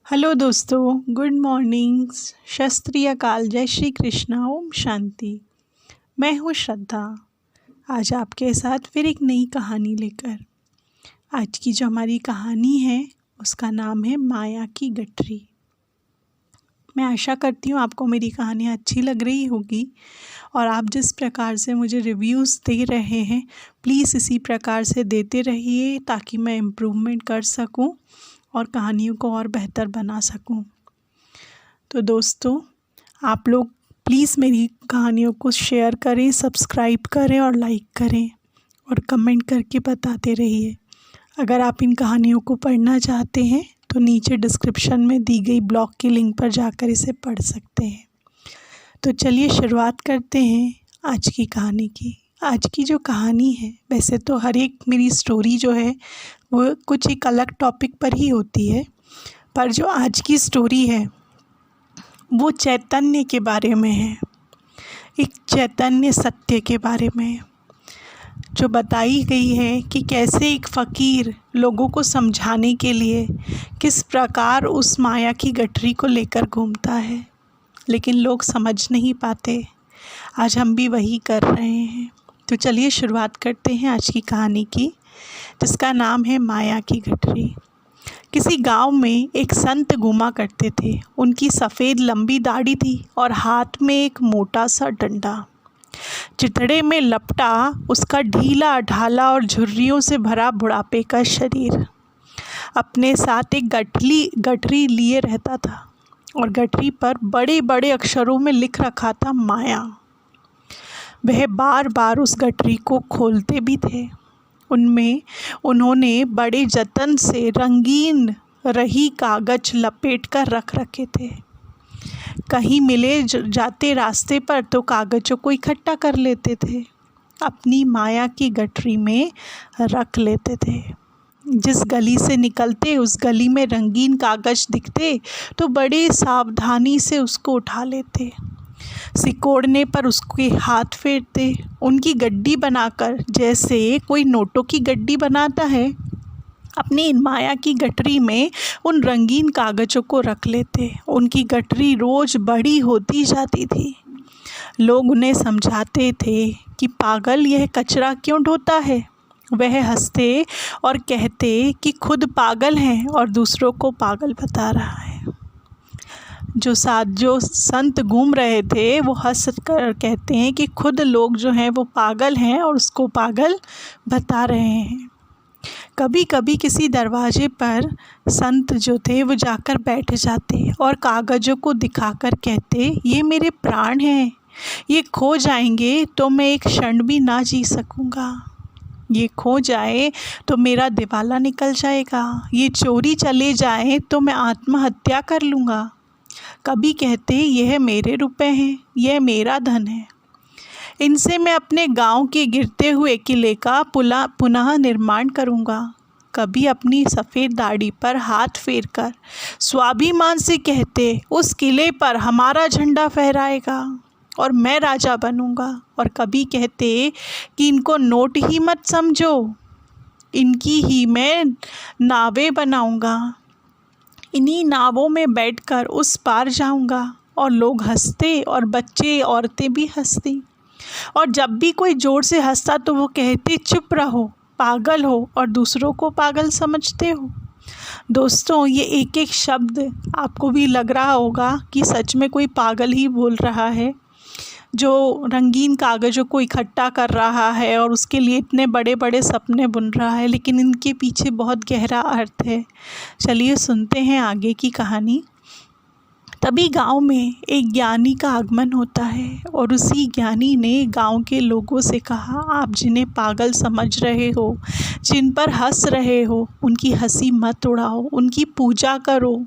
Hello दोस्तों, good morning, सत श्री अकाल, जय श्री कृष्णा, ओम शांति। मैं हूँ श्रद्धा। आज आपके साथ फिर एक नई कहानी लेकर। आज की जो हमारी कहानी है उसका नाम है माया की गठरी। मैं आशा करती हूँ आपको मेरी कहानी अच्छी लग रही होगी और आप जिस प्रकार से मुझे रिव्यूज़ दे रहे हैं प्लीज़ इसी प्रकार से देते रहिए ताकि मैं इम्प्रूवमेंट कर सकूँ और कहानियों को और बेहतर बना सकूं। तो दोस्तों, आप लोग प्लीज़ मेरी कहानियों को शेयर करें, सब्सक्राइब करें और लाइक करें और कमेंट करके बताते रहिए। अगर आप इन कहानियों को पढ़ना चाहते हैं तो नीचे डिस्क्रिप्शन में दी गई ब्लॉग की लिंक पर जाकर इसे पढ़ सकते हैं। तो चलिए शुरुआत करते हैं आज की कहानी की। आज की जो कहानी है, वैसे तो हर एक मेरी स्टोरी जो है वो कुछ एक अलग टॉपिक पर ही होती है, पर जो आज की स्टोरी है वो चैतन्य के बारे में है। एक चैतन्य सत्य के बारे में है, जो बताई गई है कि कैसे एक फ़कीर लोगों को समझाने के लिए किस प्रकार उस माया की गठरी को लेकर घूमता है, लेकिन लोग समझ नहीं पाते। आज हम भी वही कर रहे हैं। तो चलिए शुरुआत करते हैं आज की कहानी की, जिसका नाम है माया की गठरी। किसी गांव में एक संत घूमा करते थे। उनकी सफ़ेद लंबी दाढ़ी थी और हाथ में एक मोटा सा डंडा। चिथड़े में लपटा उसका ढीला ढाला और झुर्रियों से भरा बुढ़ापे का शरीर। अपने साथ एक गठरी लिए रहता था और गठरी पर बड़े बड़े अक्षरों में लिख रखा था माया। वह बार बार उस गठरी को खोलते भी थे। उनमें उन्होंने बड़े जतन से रंगीन रही कागज लपेट कर रख रखे थे। कहीं मिले जाते रास्ते पर तो कागजों को इकट्ठा कर लेते थे, अपनी माया की गठरी में रख लेते थे। जिस गली से निकलते उस गली में रंगीन कागज दिखते तो बड़े सावधानी से उसको उठा लेते। सिकोड़ने पर उसके हाथ फेरते, उनकी गड्डी बनाकर, जैसे कोई नोटों की गड्डी बनाता है, अपनी माया की गठरी में उन रंगीन कागज़ों को रख लेते। उनकी गठरी रोज़ बड़ी होती जाती थी। लोग उन्हें समझाते थे कि पागल, यह कचरा क्यों ढोता है। वह हंसते और कहते कि खुद पागल हैं और दूसरों को पागल बता रहा है। जो संत घूम रहे थे वो हंस कर कहते हैं कि खुद लोग जो हैं वो पागल हैं और उसको पागल बता रहे हैं। कभी कभी किसी दरवाजे पर संत जो थे वो जाकर बैठ जाते और कागज़ों को दिखाकर कहते, ये मेरे प्राण हैं, ये खो जाएंगे तो मैं एक क्षण भी ना जी सकूँगा। ये खो जाए तो मेरा दिवाला निकल जाएगा। ये चोरी चले जाए तो मैं आत्महत्या कर लूँगा। कभी कहते, यह मेरे रुपए हैं, यह मेरा धन है, इनसे मैं अपने गांव के गिरते हुए किले का पुनः निर्माण करूंगा। कभी अपनी सफ़ेद दाढ़ी पर हाथ फेरकर स्वाभिमान से कहते, उस किले पर हमारा झंडा फहराएगा और मैं राजा बनूंगा। और कभी कहते कि इनको नोट ही मत समझो, इनकी ही मैं नावें बनाऊंगा, इन्हीं नावों में बैठकर उस पार जाऊंगा। और लोग हंसते और बच्चे औरतें भी हंसती, और जब भी कोई ज़ोर से हंसता तो वो कहते, चुप रहो, पागल हो और दूसरों को पागल समझते हो। दोस्तों, ये एक एक शब्द आपको भी लग रहा होगा कि सच में कोई पागल ही बोल रहा है, जो रंगीन कागज़ों को इकट्ठा कर रहा है और उसके लिए इतने बड़े बड़े सपने बुन रहा है, लेकिन इनके पीछे बहुत गहरा अर्थ है। चलिए सुनते हैं आगे की कहानी। तभी गांव में एक ज्ञानी का आगमन होता है और उसी ज्ञानी ने गांव के लोगों से कहा, आप जिन्हें पागल समझ रहे हो, जिन पर हंस रहे हो, उनकी हंसी मत उड़ाओ, उनकी पूजा करो,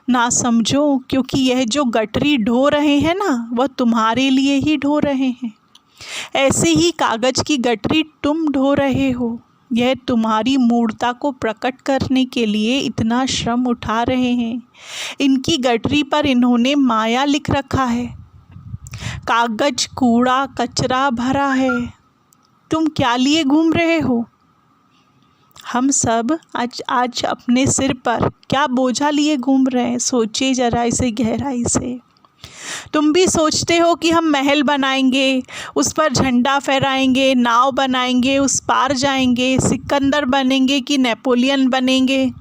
ना समझो, क्योंकि यह जो गठरी ढो रहे हैं ना, वह तुम्हारे लिए ही ढो रहे हैं। ऐसे ही कागज़ की गठरी तुम ढो रहे हो। यह तुम्हारी मूर्खता को प्रकट करने के लिए इतना श्रम उठा रहे हैं। इनकी गठरी पर इन्होंने माया लिख रखा है। कागज कूड़ा कचरा भरा है। तुम क्या लिए घूम रहे हो? हम सब आज अपने सिर पर क्या बोझा लिए घूम रहे हैं, सोचिए जरा इसे गहराई से। तुम भी सोचते हो कि हम महल बनाएंगे, उस पर झंडा फहराएंगे, नाव बनाएंगे, उस पार जाएंगे, सिकंदर बनेंगे कि नेपोलियन बनेंगे,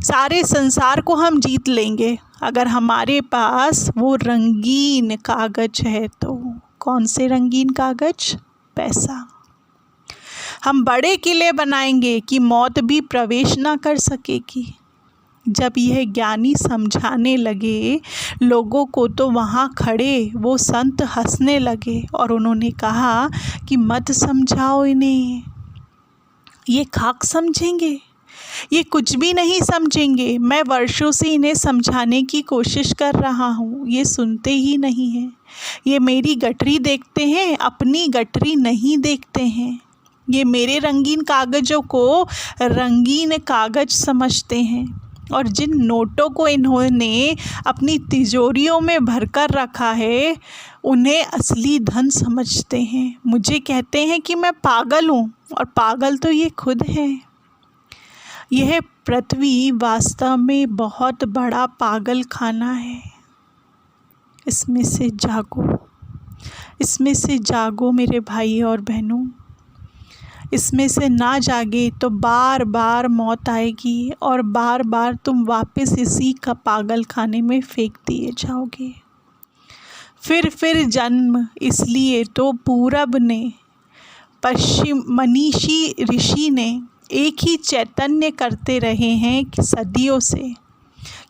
सारे संसार को हम जीत लेंगे अगर हमारे पास वो रंगीन कागज है तो। कौन से रंगीन कागज? पैसा। हम बड़े किले बनाएंगे कि मौत भी प्रवेश ना कर सकेगी। जब यह ज्ञानी समझाने लगे लोगों को तो वहाँ खड़े वो संत हंसने लगे और उन्होंने कहा कि मत समझाओ इन्हें, ये खाक समझेंगे, ये कुछ भी नहीं समझेंगे। मैं वर्षों से इन्हें समझाने की कोशिश कर रहा हूँ, ये सुनते ही नहीं हैं। ये मेरी गठरी देखते हैं, अपनी गठरी नहीं देखते हैं। ये मेरे रंगीन कागज़ों को रंगीन कागज़ समझते हैं और जिन नोटों को इन्होंने अपनी तिजोरियों में भरकर रखा है उन्हें असली धन समझते हैं। मुझे कहते हैं कि मैं पागल हूँ और पागल तो ये खुद हैं। यह पृथ्वी वास्तव में बहुत बड़ा पागल खाना है। इसमें से जागो, इसमें से जागो मेरे भाई और बहनों। इसमें से ना जागे तो बार बार मौत आएगी और बार बार तुम वापस इसी का पागल खाने में फेंक दिए जाओगे। फिर जन्म। इसलिए तो पूरब ने, पश्चिम मनीषी ऋषि ने एक ही चैतन्य करते रहे हैं कि सदियों से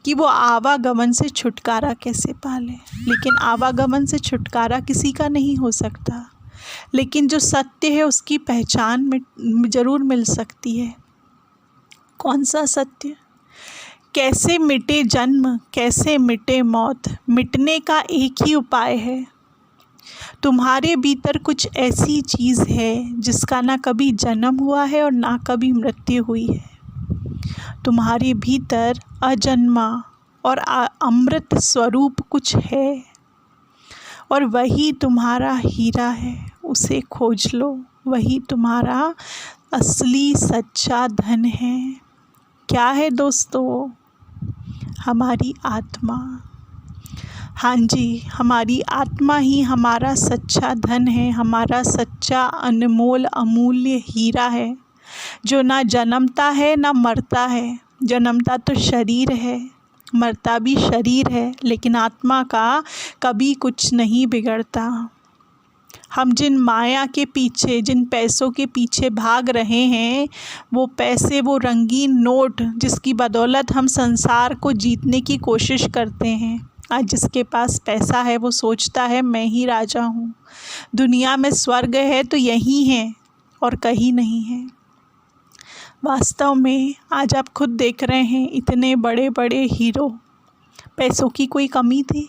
कि वो आवागमन से छुटकारा कैसे पाले। लेकिन आवागमन से छुटकारा किसी का नहीं हो सकता, लेकिन जो सत्य है उसकी पहचान में ज़रूर मिल सकती है। कौन सा सत्य? कैसे मिटे जन्म, कैसे मिटे मौत? मिटने का एक ही उपाय है। तुम्हारे भीतर कुछ ऐसी चीज़ है जिसका ना कभी जन्म हुआ है और ना कभी मृत्यु हुई है। तुम्हारे भीतर अजन्मा और अमृत स्वरूप कुछ है और वही तुम्हारा हीरा है। उसे खोज लो, वही तुम्हारा असली सच्चा धन है। क्या है दोस्तों? हमारी आत्मा। हाँ जी, हमारी आत्मा ही हमारा सच्चा धन है, हमारा सच्चा अनमोल अमूल्य हीरा है जो ना जन्मता है ना मरता है। जन्मता तो शरीर है, मरता भी शरीर है, लेकिन आत्मा का कभी कुछ नहीं बिगड़ता। हम जिन माया के पीछे, जिन पैसों के पीछे भाग रहे हैं, वो पैसे, वो रंगीन नोट जिसकी बदौलत हम संसार को जीतने की कोशिश करते हैं। आज जिसके पास पैसा है वो सोचता है मैं ही राजा हूँ, दुनिया में स्वर्ग है तो यही है और कहीं नहीं है। वास्तव में आज आप खुद देख रहे हैं इतने बड़े बड़े हीरो, पैसों की कोई कमी थी?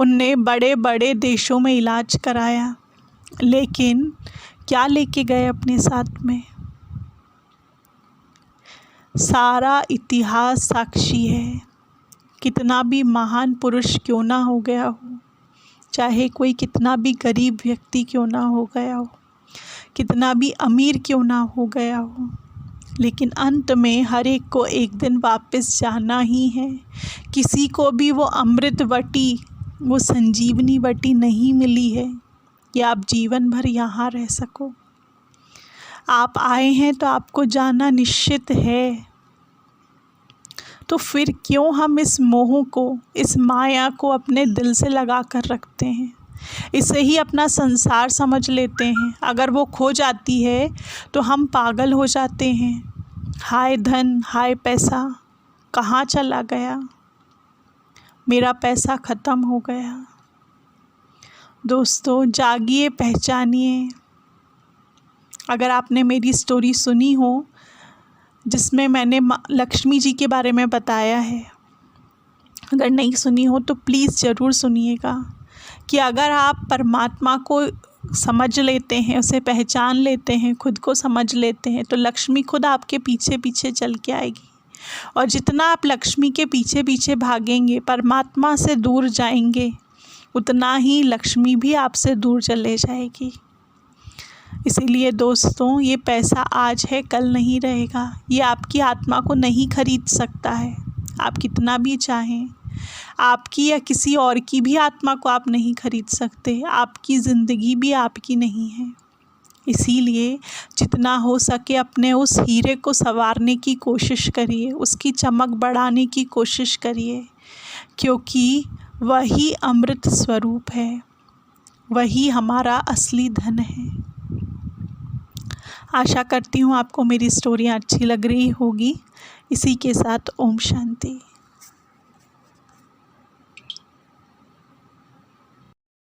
उनने बड़े बड़े देशों में इलाज कराया, लेकिन क्या लेके गए अपने साथ में? सारा इतिहास साक्षी है। कितना भी महान पुरुष क्यों ना हो गया हो, चाहे कोई कितना भी गरीब व्यक्ति क्यों ना हो गया हो, कितना भी अमीर क्यों ना हो गया हो, लेकिन अंत में हर एक को एक दिन वापस जाना ही है। किसी को भी वो अमृतवटी, वो संजीवनी वटी नहीं मिली है कि आप जीवन भर यहाँ रह सको। आप आए हैं तो आपको जाना निश्चित है। तो फिर क्यों हम इस मोह को, इस माया को अपने दिल से लगा कर रखते हैं? इसे ही अपना संसार समझ लेते हैं। अगर वो खो जाती है तो हम पागल हो जाते हैं। हाय धन, हाय पैसा, कहाँ चला गया? मेरा पैसा ख़त्म हो गया। दोस्तों जागिए, पहचानिए। अगर आपने मेरी स्टोरी सुनी हो जिसमें मैंने लक्ष्मी जी के बारे में बताया है, अगर नहीं सुनी हो तो प्लीज़ ज़रूर सुनिएगा कि अगर आप परमात्मा को समझ लेते हैं, उसे पहचान लेते हैं, खुद को समझ लेते हैं, तो लक्ष्मी खुद आपके पीछे पीछे चल के आएगी। और जितना आप लक्ष्मी के पीछे पीछे भागेंगे, परमात्मा से दूर जाएंगे, उतना ही लक्ष्मी भी आपसे दूर चले जाएगी। इसीलिए दोस्तों, ये पैसा आज है कल नहीं रहेगा। ये आपकी आत्मा को नहीं खरीद सकता है। आप कितना भी चाहें, आपकी या किसी और की भी आत्मा को आप नहीं खरीद सकते। आपकी ज़िंदगी भी आपकी नहीं है। इसीलिए जितना हो सके अपने उस हीरे को संवारने की कोशिश करिए, उसकी चमक बढ़ाने की कोशिश करिए, क्योंकि वही अमृत स्वरूप है, वही हमारा असली धन है। आशा करती हूँ आपको मेरी स्टोरियाँ अच्छी लग रही होगी। इसी के साथ ओम शांति।